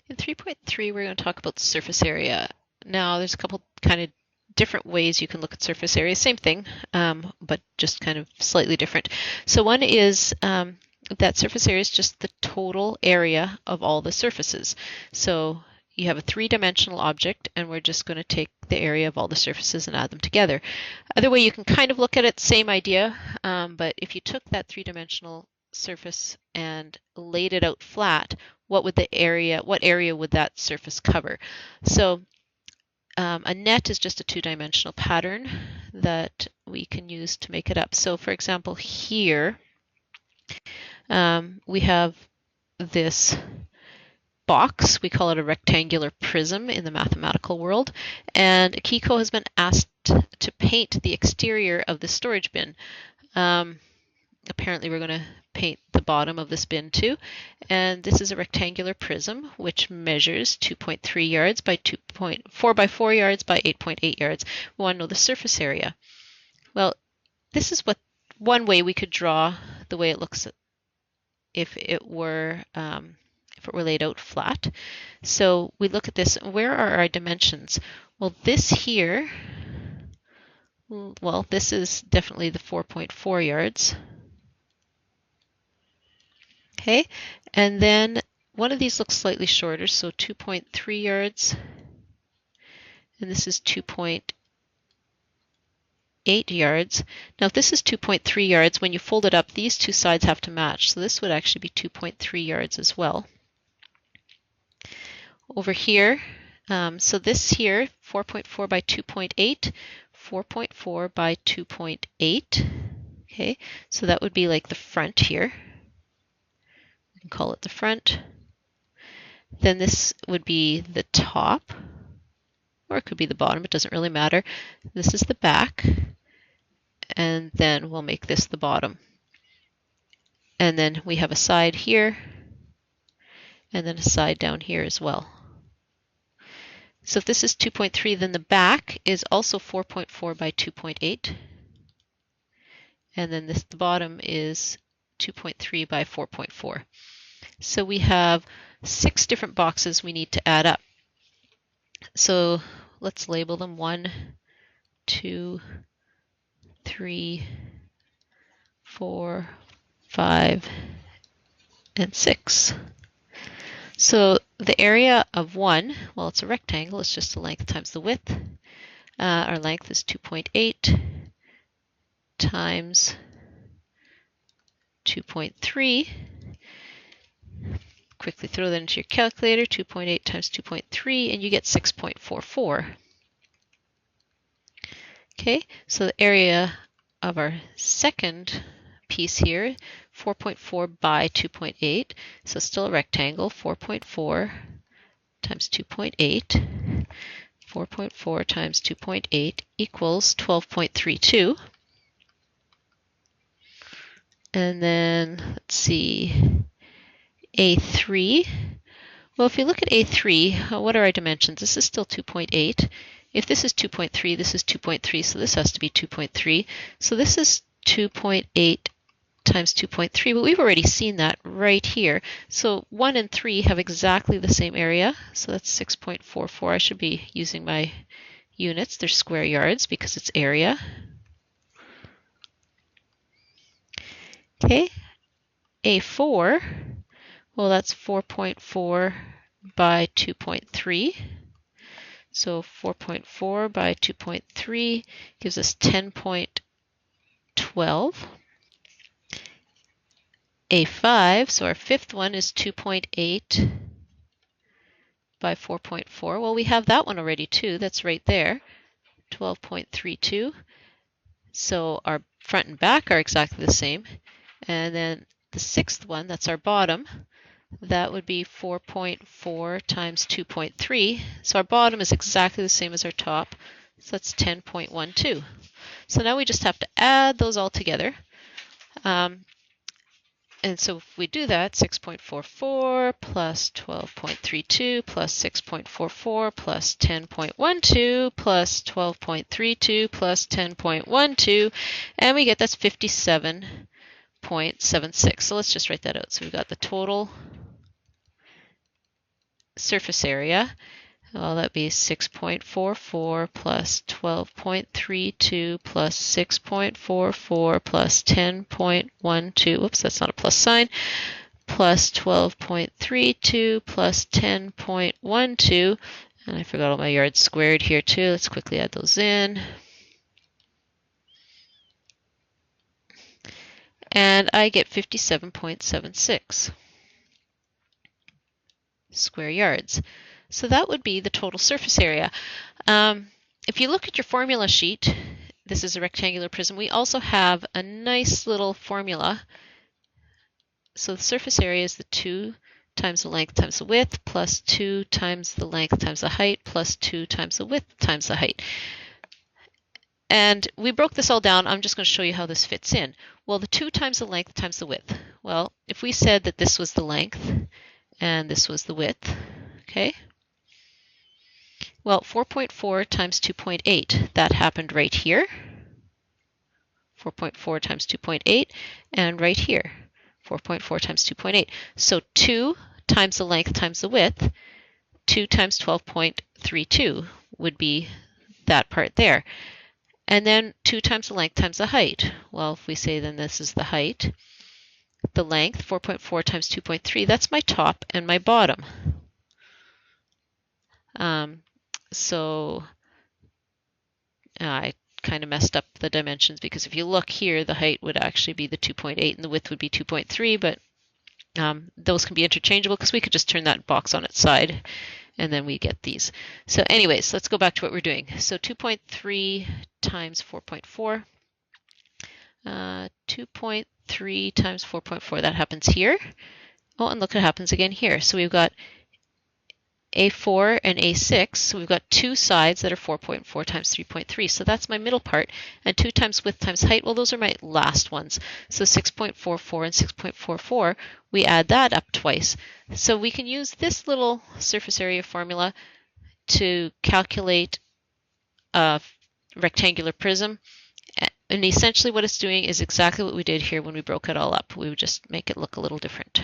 In 3.3, we're going to talk about the surface area. Now, there's a couple kind of different ways you can look at surface area. Same thing, but just kind of slightly different. So one is that surface area is just the total area of all the surfaces. So you have a three-dimensional object, and we're just going to take the area of all the surfaces and add them together. Other way you can kind of look at it, same idea, but if you took that three-dimensional surface and laid it out flat, what area would that surface cover? So a net is just a two-dimensional pattern that we can use to make it up. So for example, here we have this box. We call it a rectangular prism in the mathematical world. And Akiko has been asked to paint the exterior of the storage bin. Apparently we're going to paint the bottom of this bin too. And this is a rectangular prism which measures 2.3 yards by 4 by 4 yards by 8.8 yards. We want to know the surface area. Well, this is one way we could draw the way it looks if it were laid out flat. So we look at this. Where are our dimensions? Well, this here, this is definitely the 4.4 yards. Okay, and then one of these looks slightly shorter, so 2.3 yards, and this is 2.8 yards. Now if this is 2.3 yards, when you fold it up, these two sides have to match, so this would actually be 2.3 yards as well. Over here, so this here, 4.4 by 2.8, 4.4 by 2.8, okay, so that would be like the front here. We can call it the front. Then this would be the top, or it could be the bottom, it doesn't really matter. This is the back, and then we'll make this the bottom. And then we have a side here, and then a side down here as well. So if this is 2.3, then the back is also 4.4 by 2.8. And then the bottom is 2.3 by 4.4. So we have 6 different boxes we need to add up. So let's label them 1, 2, 3, 4, 5, and 6. So the area of 1, well, it's a rectangle, it's just the length times the width. Our length is 2.8 times 2.3. Quickly throw that into your calculator, 2.8 times 2.3, and you get 6.44. Okay, so the area of our second piece here, 4.4 by 2.8, so still a rectangle, 4.4 times 2.8, 4.4 times 2.8 equals 12.32. And then, let's see, A3. Well, if you look at A3, what are our dimensions? This is still 2.8. If this is 2.3, this is 2.3, so this has to be 2.3. So this is 2.8 times 2.3, but we've already seen that right here. So 1 and 3 have exactly the same area, so that's 6.44. I should be using my units. They're square yards because it's area. Okay, A4, well, that's 4.4 by 2.3. So 4.4 by 2.3 gives us 10.12. A5, so our fifth one is 2.8 by 4.4. Well, we have that one already too. That's right there, 12.32. So our front and back are exactly the same. And then the sixth one, that's our bottom, that would be 4.4 times 2.3. So our bottom is exactly the same as our top. So that's 10.12. So now we just have to add those all together. And so if we do that, 6.44 plus 12.32 plus 6.44 plus 10.12 plus 12.32 plus 10.12, and we get that's 57.76. So let's just write that out. So we've got the total surface area, well, that'd be 6.44 plus 12.32 plus 6.44 plus 10.12, whoops, that's not a plus sign, plus 12.32 plus 10.12, and I forgot all my yards squared here too. Let's quickly add those in. And I get 57.76 square yards. So that would be the total surface area. If you look at your formula sheet, this is a rectangular prism, we also have a nice little formula. So the surface area is the 2 times the length times the width plus 2 times the length times the height plus 2 times the width times the height. And we broke this all down. I'm just going to show you how this fits in. Well, the 2 times the length times the width. Well, if we said that this was the length and this was the width, okay? Well, 4.4 times 2.8, that happened right here. 4.4 times 2.8, and right here, 4.4 times 2.8. So 2 times the length times the width, 2 times 12.32 would be that part there. And then 2 times the length times the height. Well, if we say then this is the height, the length, 4.4 times 2.3, that's my top and my bottom. So I kind of messed up the dimensions, because if you look here, the height would actually be the 2.8 and the width would be 2.3, but those can be interchangeable because we could just turn that box on its side and then we get these. So anyways, let's go back to what we're doing. So 2.3 times 4.4, 2.3 times 4.4, that happens here. Oh, and look what happens again here. So we've got A4 and A6, so we've got two sides that are 4.4 times 3.3, so that's my middle part, and 2 times width times height, well, those are my last ones. So 6.44 and 6.44, we add that up twice. So we can use this little surface area formula to calculate a rectangular prism, and essentially what it's doing is exactly what we did here when we broke it all up. We would just make it look a little different.